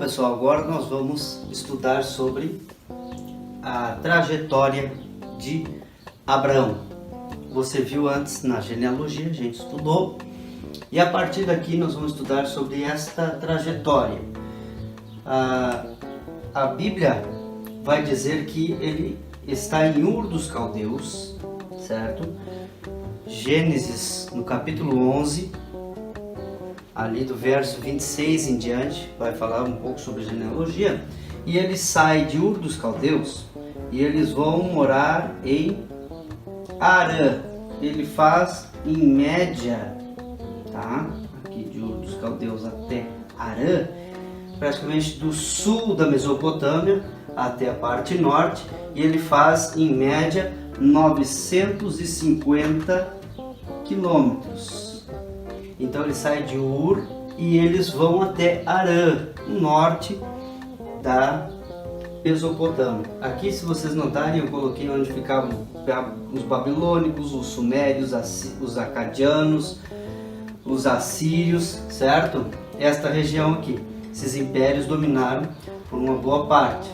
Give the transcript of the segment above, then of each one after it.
pessoal, agora nós vamos estudar sobre a trajetória de Abraão. Você viu antes na genealogia, a gente estudou, e a partir daqui nós vamos estudar sobre esta trajetória. A Bíblia vai dizer que ele está em Ur dos Caldeus, certo? Gênesis, no capítulo 11, ali do verso 26 em diante, vai falar um pouco sobre genealogia. E ele sai de Ur dos Caldeus e eles vão morar em Harã. Ele faz em média, tá? Aqui de Ur dos Caldeus até Harã, praticamente do sul da Mesopotâmia até a parte norte, e ele faz em média 950 quilômetros. Então ele sai de Ur e eles vão até Harã, no norte da Mesopotâmia. Aqui, se vocês notarem, eu coloquei onde ficavam os babilônicos, os sumérios, os acadianos, os assírios, certo? Esta região aqui, esses impérios dominaram por uma boa parte.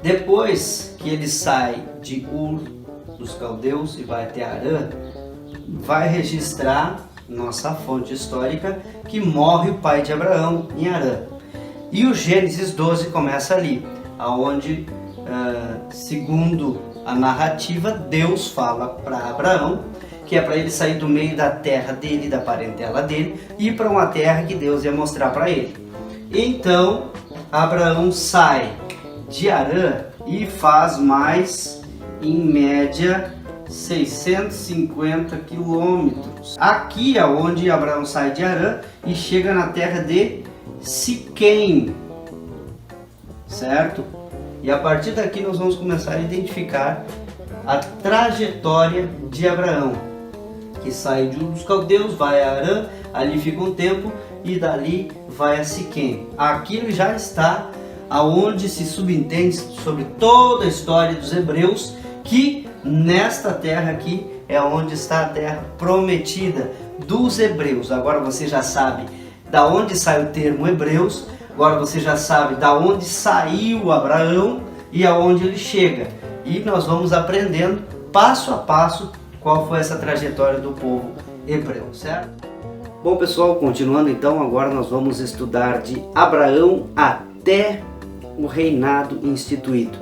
Depois que ele sai de Ur dos Caldeus e vai até Harã, vai registrar nossa fonte histórica que morre o pai de Abraão em Harã. E o Gênesis 12 começa ali, aonde, segundo a narrativa, Deus fala para Abraão que é para ele sair do meio da terra dele, da parentela dele, e ir para uma terra que Deus ia mostrar para ele. Então, Abraão sai de Harã e faz mais, em média, 650 quilômetros. Aqui é onde Abraão sai de Harã e chega na terra de Siquém, certo? E a partir daqui nós vamos começar a identificar a trajetória de Abraão, que sai de Ur dos Caldeus, vai a Harã, ali fica um tempo e dali vai a Siquém. Aqui ele já está aonde se subentende sobre toda a história dos hebreus, que nesta terra aqui é onde está a terra prometida dos hebreus. Agora você já sabe da onde sai o termo hebreus, agora você já sabe da onde saiu Abraão e aonde ele chega. E nós vamos aprendendo passo a passo qual foi essa trajetória do povo hebreu, certo? Bom pessoal, continuando então, agora nós vamos estudar de Abraão até o reinado instituído.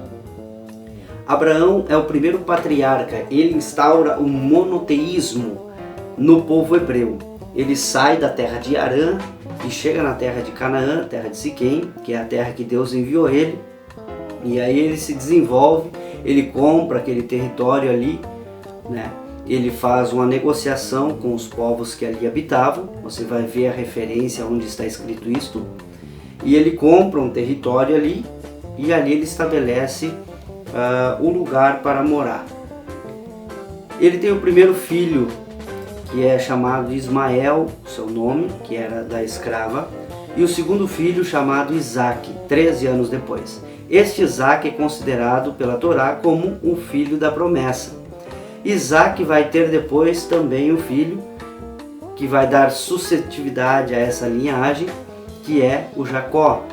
Abraão é o primeiro patriarca, ele instaura o monoteísmo no povo hebreu. Ele sai da terra de Harã e chega na terra de Canaã, terra de Siquém, que é a terra que Deus enviou ele. E aí ele se desenvolve, ele compra aquele território ali, né? Ele faz uma negociação com os povos que ali habitavam. Você vai ver a referência onde está escrito isto. E ele compra um território ali e ali ele estabelece o lugar para morar. Ele tem o primeiro filho, que é chamado Ismael, seu nome, que era da escrava, e o segundo filho chamado Isaque, 13 anos depois. Este Isaque é considerado pela Torá como o filho da promessa. Isaque vai ter depois também um filho que vai dar sucessividade a essa linhagem, que é o Jacó.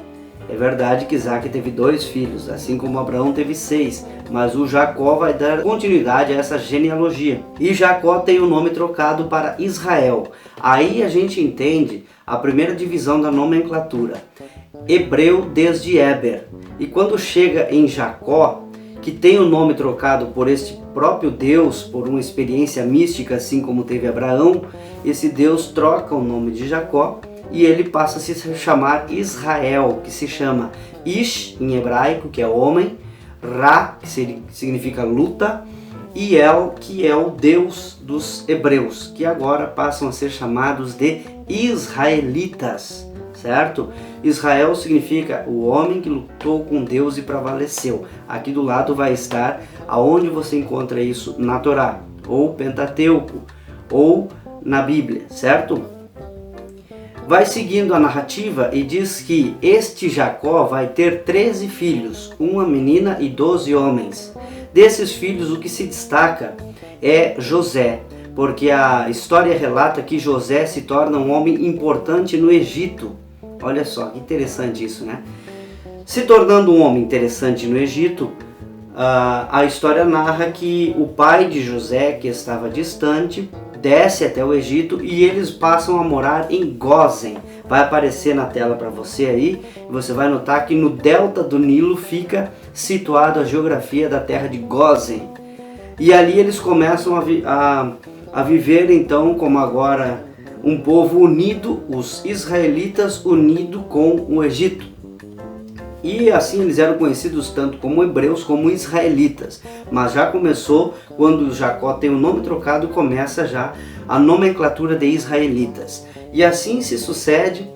É verdade que Isaque teve 2 filhos, assim como Abraão teve 6, mas o Jacó vai dar continuidade a essa genealogia. E Jacó tem o nome trocado para Israel. Aí a gente entende a primeira divisão da nomenclatura. Hebreu desde Éber. E quando chega em Jacó, que tem o nome trocado por este próprio Deus, por uma experiência mística, assim como teve Abraão, esse Deus troca o nome de Jacó e ele passa a se chamar Israel, que se chama Ish em hebraico, que é homem, Ra, que significa luta, e El, que é o Deus dos hebreus, que agora passam a ser chamados de israelitas, certo? Israel significa o homem que lutou com Deus e prevaleceu. Aqui do lado vai estar aonde você encontra isso na Torá, ou Pentateuco, ou na Bíblia, certo? Vai seguindo a narrativa e diz que este Jacó vai ter 13 filhos, uma menina e 12 homens. Desses filhos, o que se destaca é José, porque a história relata que José se torna um homem importante no Egito. Olha só, que interessante isso, né? Se tornando um homem interessante no Egito, a história narra que o pai de José, que estava distante, desce até o Egito e eles passam a morar em Gósen. Vai aparecer na tela para você aí, e você vai notar que no delta do Nilo fica situado a geografia da terra de Gósen. E ali eles começam a viver então como agora um povo unido, os israelitas unidos com o Egito. E assim eles eram conhecidos tanto como hebreus como israelitas. Mas já começou, quando Jacó tem o nome trocado, começa já a nomenclatura de israelitas. E assim se sucede,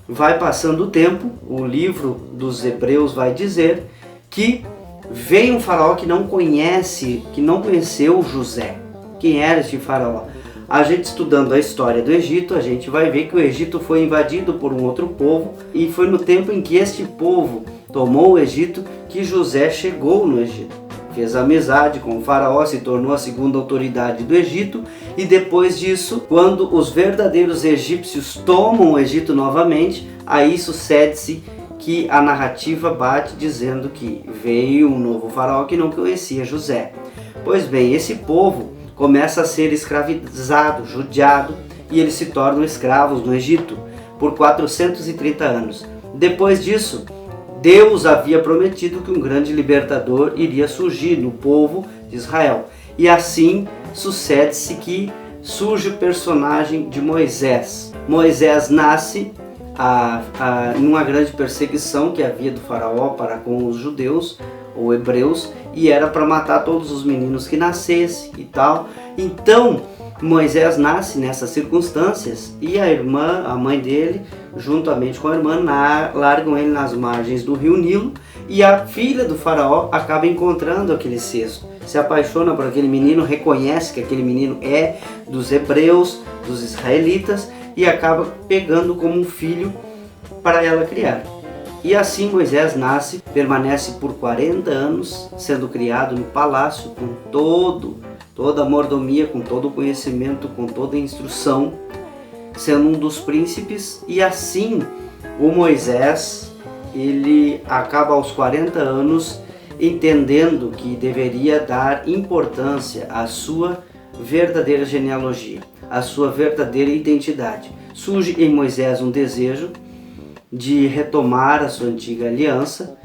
vai passando o tempo, o livro dos Hebreus vai dizer que vem um faraó que não conheceu José. Quem era este faraó? A gente estudando a história do Egito, a gente vai ver que o Egito foi invadido por um outro povo e foi no tempo em que este povo tomou o Egito que José chegou no Egito. Fez amizade com o faraó, se tornou a segunda autoridade do Egito e depois disso, quando os verdadeiros egípcios tomam o Egito novamente, aí sucede-se que a narrativa bate dizendo que veio um novo faraó que não conhecia José. Pois bem, esse povo começa a ser escravizado, judiado, e eles se tornam escravos no Egito por 430 anos. Depois disso, Deus havia prometido que um grande libertador iria surgir no povo de Israel. E assim sucede-se que surge o personagem de Moisés. Moisés nasce numa grande perseguição que havia do faraó para com os judeus ou hebreus, e era para matar todos os meninos que nascessem e tal. Então Moisés nasce nessas circunstâncias e a mãe dele, juntamente com a irmã, largam ele nas margens do rio Nilo, e a filha do faraó acaba encontrando aquele cesto, se apaixona por aquele menino, reconhece que aquele menino é dos hebreus, dos israelitas, e acaba pegando como um filho para ela criar. E assim Moisés nasce, permanece por 40 anos, sendo criado no palácio com toda a mordomia, com todo o conhecimento, com toda a instrução, sendo um dos príncipes. E assim o Moisés, ele acaba aos 40 anos entendendo que deveria dar importância à sua verdadeira genealogia, à sua verdadeira identidade. Surge em Moisés um desejo de retomar a sua antiga aliança,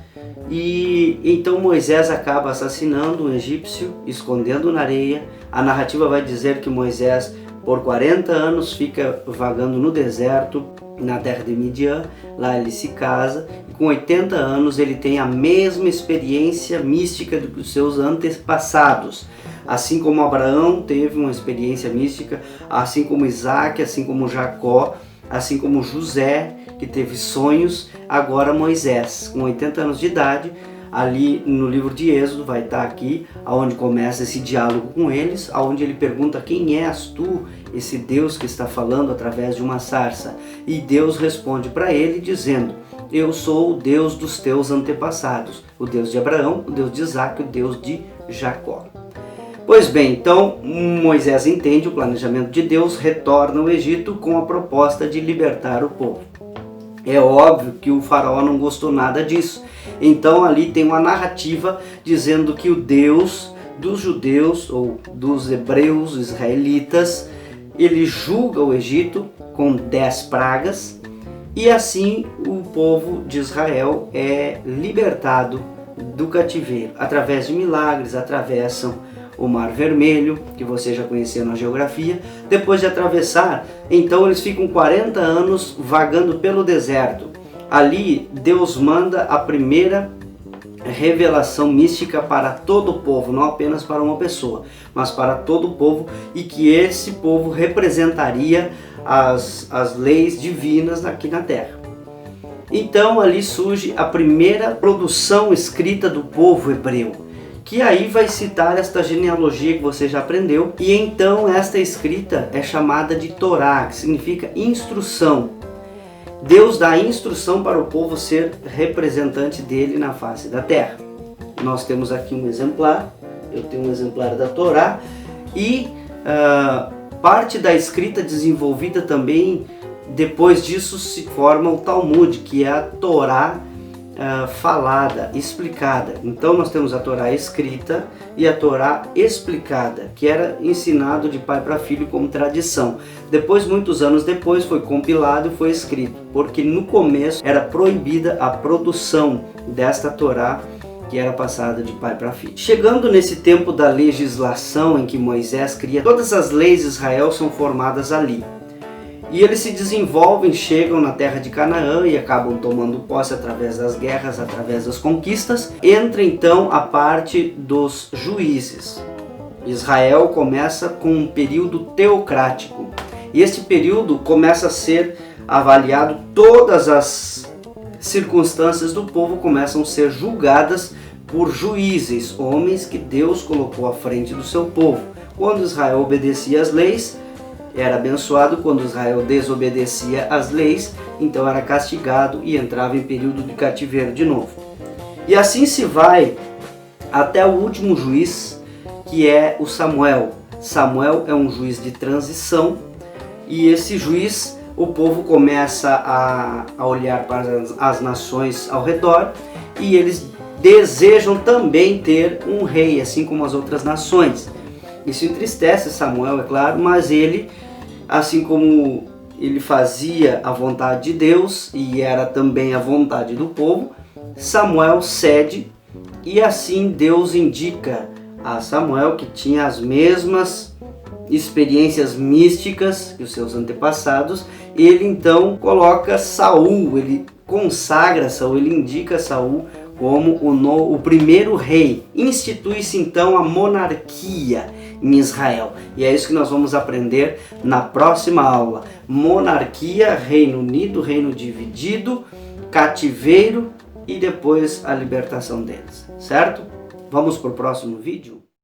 e então Moisés acaba assassinando um egípcio, escondendo na areia. A narrativa vai dizer que Moisés por 40 anos fica vagando no deserto, na terra de Midian. Lá ele se casa e com 80 anos ele tem a mesma experiência mística dos seus antepassados. Assim como Abraão teve uma experiência mística, assim como Isaac, assim como Jacó, assim como José, que teve sonhos, agora Moisés, com 80 anos de idade, ali no livro de Êxodo, vai estar aqui, onde começa esse diálogo com eles, onde ele pergunta: quem és tu, esse Deus que está falando através de uma sarça? E Deus responde para ele dizendo: eu sou o Deus dos teus antepassados, o Deus de Abraão, o Deus de Isaac, o Deus de Jacó. Pois bem, então Moisés entende o planejamento de Deus, retorna ao Egito com a proposta de libertar o povo. É óbvio que o faraó não gostou nada disso. Então ali tem uma narrativa dizendo que o Deus dos judeus ou dos hebreus, israelitas, ele julga o Egito com 10 pragas, e assim o povo de Israel é libertado do cativeiro. Através de milagres, atravessam o Mar Vermelho, que você já conhecia na geografia. Depois de atravessar, então eles ficam 40 anos vagando pelo deserto. Ali Deus manda a primeira revelação mística para todo o povo, não apenas para uma pessoa, mas para todo o povo, e que esse povo representaria as leis divinas aqui na terra. Então ali surge a primeira produção escrita do povo hebreu, que aí vai citar esta genealogia que você já aprendeu, e então esta escrita é chamada de Torá, que significa instrução. Deus dá instrução para o povo ser representante dele na face da terra. Nós temos aqui um exemplar, eu tenho um exemplar da Torá, e parte da escrita desenvolvida também depois disso se forma o Talmud, que é a Torá falada, explicada. Então nós temos a Torá escrita e a Torá explicada, que era ensinado de pai para filho como tradição. Depois, muitos anos depois, foi compilado e foi escrito, porque no começo era proibida a produção desta Torá, que era passada de pai para filho. Chegando nesse tempo da legislação em que Moisés cria, todas as leis de Israel são formadas ali. E eles se desenvolvem, chegam na terra de Canaã e acabam tomando posse através das guerras, através das conquistas. Entra então a parte dos juízes. Israel começa com um período teocrático. E este período começa a ser avaliado, todas as circunstâncias do povo começam a ser julgadas por juízes, homens que Deus colocou à frente do seu povo. Quando Israel obedecia às leis, era abençoado. Quando Israel desobedecia às leis, então era castigado e entrava em período de cativeiro de novo. E assim se vai até o último juiz, que é o Samuel. Samuel é um juiz de transição, e esse juiz, o povo começa a olhar para as nações ao redor, e eles desejam também ter um rei, assim como as outras nações. Isso entristece Samuel, é claro, mas ele, assim como ele fazia a vontade de Deus e era também a vontade do povo, Samuel cede, e assim Deus indica a Samuel, que tinha as mesmas experiências místicas que os seus antepassados. Ele então coloca Saul, ele consagra Saul, ele indica Saul como o primeiro rei. Institui-se então a monarquia em Israel. E é isso que nós vamos aprender na próxima aula. Monarquia, reino unido, reino dividido, cativeiro e depois a libertação deles, certo? Vamos para o próximo vídeo?